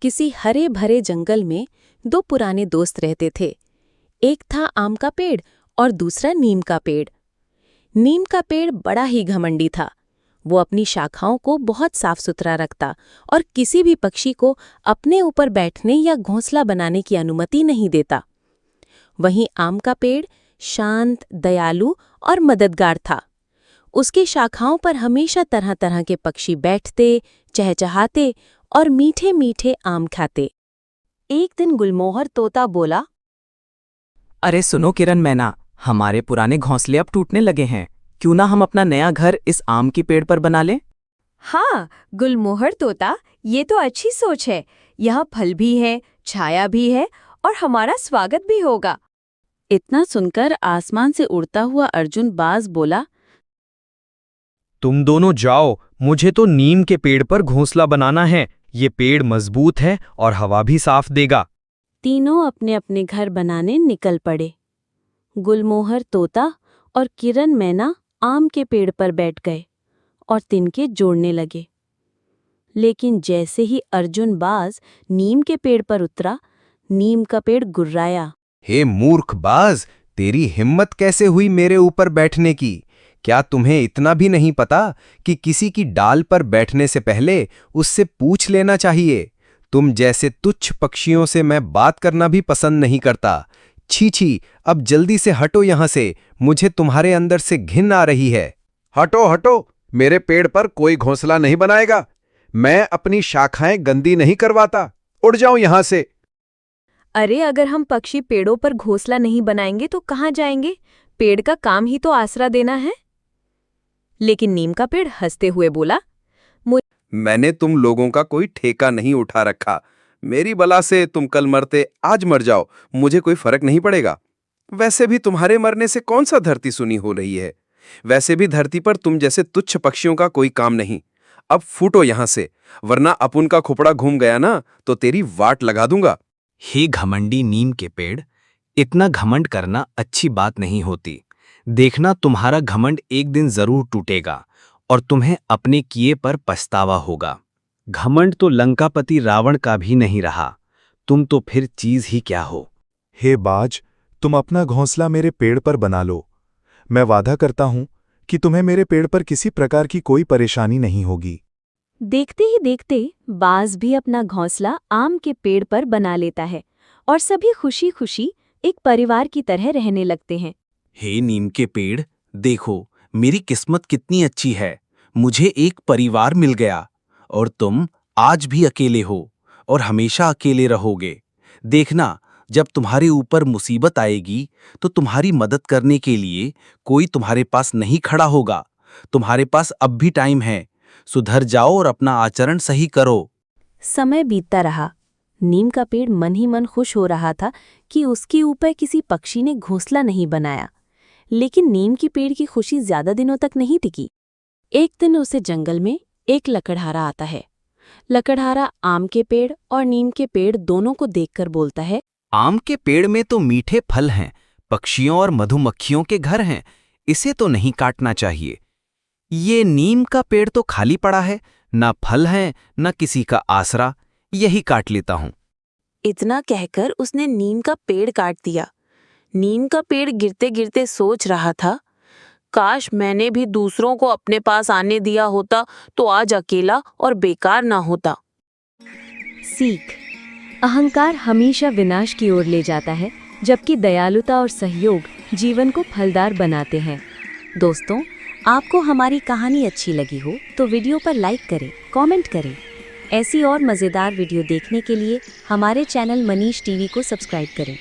किसी हरे भरे जंगल में दो पुराने दोस्त रहते थे। एक था आम का पेड़ और दूसरा नीम का पेड़। नीम का पेड़ बड़ा ही घमंडी था। वो अपनी शाखाओं को बहुत साफ सुथरा रखता और किसी भी पक्षी को अपने ऊपर बैठने या घोंसला बनाने की अनुमति नहीं देता। वहीं आम का पेड़ शांत, दयालु और मददगार था। उसकी शाखाओं पर हमेशा तरह तरह के पक्षी बैठते, चहचहाते और मीठे मीठे आम खाते। एक दिन गुलमोहर तोता बोला, अरे सुनो किरण मैना, हमारे पुराने घोंसले अब टूटने लगे हैं। क्यों ना हम अपना नया घर इस आम के पेड़ पर बना लें? हाँ गुलमोहर तोता, ये तो अच्छी सोच है। यहाँ फल भी है, छाया भी है और हमारा स्वागत भी होगा। इतना सुनकर आसमान से उड़ता हुआ अर्जुन बाज बोला, तुम दोनों जाओ, मुझे तो नीम के पेड़ पर घोंसला बनाना है। ये पेड़ मजबूत है और हवा भी साफ देगा। तीनों अपने अपने घर बनाने निकल पड़े। गुलमोहर तोता और किरण मैना आम के पेड़ पर बैठ गए और तिनके जोड़ने लगे। लेकिन जैसे ही अर्जुन बाज नीम के पेड़ पर उतरा, नीम का पेड़ गुर्राया। हे मूर्ख बाज, तेरी हिम्मत कैसे हुई मेरे ऊपर बैठने की? क्या तुम्हें इतना भी नहीं पता कि किसी की डाल पर बैठने से पहले उससे पूछ लेना चाहिए? तुम जैसे तुच्छ पक्षियों से मैं बात करना भी पसंद नहीं करता। छी छी, अब जल्दी से हटो यहाँ से, मुझे तुम्हारे अंदर से घिन आ रही है। हटो हटो, मेरे पेड़ पर कोई घोंसला नहीं बनाएगा। मैं अपनी शाखाएं गंदी नहीं करवाता। उड़ जाओ यहाँ से। अरे अगर हम पक्षी पेड़ों पर घोंसला नहीं बनाएंगे तो कहाँ जाएंगे? पेड़ का काम ही तो आसरा देना है। लेकिन नीम का पेड़ हंसते हुए बोला, मैंने तुम लोगों का कोई ठेका नहीं उठा रखा। मेरी बला से तुम कल मरते आज मर जाओ, मुझे कोई फर्क नहीं पड़ेगा। वैसे भी तुम्हारे मरने से कौन सा धरती सुनी हो रही है? वैसे भी धरती पर तुम जैसे तुच्छ पक्षियों का कोई काम नहीं। अब फूटो यहां से, वरना अपुन का खोपड़ा घूम गया ना तो तेरी वाट लगा दूंगा। हे घमंडी नीम के पेड़, इतना घमंड करना अच्छी बात नहीं होती। देखना तुम्हारा घमंड एक दिन जरूर टूटेगा और तुम्हें अपने किए पर पछतावा होगा। घमंड तो लंकापति रावण का भी नहीं रहा, तुम तो फिर चीज ही क्या हो। हे बाज, तुम अपना घोंसला मेरे पेड़ पर बना लो। मैं वादा करता हूं कि तुम्हें मेरे पेड़ पर किसी प्रकार की कोई परेशानी नहीं होगी। देखते ही देखते बाज भी अपना घोंसला आम के पेड़ पर बना लेता है और सभी खुशी खुशी एक परिवार की तरह रहने लगते हैं। हे नीम के पेड़, देखो मेरी किस्मत कितनी अच्छी है। मुझे एक परिवार मिल गया और तुम आज भी अकेले हो और हमेशा अकेले रहोगे। देखना, जब तुम्हारे ऊपर मुसीबत आएगी तो तुम्हारी मदद करने के लिए कोई तुम्हारे पास नहीं खड़ा होगा। तुम्हारे पास अब भी टाइम है, सुधर जाओ और अपना आचरण सही करो। समय बीतता रहा। नीम का पेड़ मन ही मन खुश हो रहा था कि उसके ऊपर किसी पक्षी ने घोंसला नहीं बनाया। लेकिन नीम की पेड़ की खुशी ज्यादा दिनों तक नहीं टिकी। एक दिन उसे जंगल में एक लकड़हारा आता है। लकड़हारा आम के पेड़ और नीम के पेड़ दोनों को देखकर बोलता है, आम के पेड़ में तो मीठे फल हैं, पक्षियों और मधुमक्खियों के घर हैं, इसे तो नहीं काटना चाहिए। ये नीम का पेड़ तो खाली पड़ा है, ना फल है ना किसी का आसरा, यही काट लेता हूं। इतना कहकर उसने नीम का पेड़ काट दिया। नीम का पेड़ गिरते गिरते सोच रहा था, काश मैंने भी दूसरों को अपने पास आने दिया होता तो आज अकेला और बेकार ना होता। सीख: अहंकार हमेशा विनाश की ओर ले जाता है, जबकि दयालुता और सहयोग जीवन को फलदार बनाते हैं। दोस्तों, आपको हमारी कहानी अच्छी लगी हो तो वीडियो पर लाइक करें, कमेंट करें। ऐसी और मज़ेदार वीडियो देखने के लिए हमारे चैनल मनीष टीवी को सब्सक्राइब करें।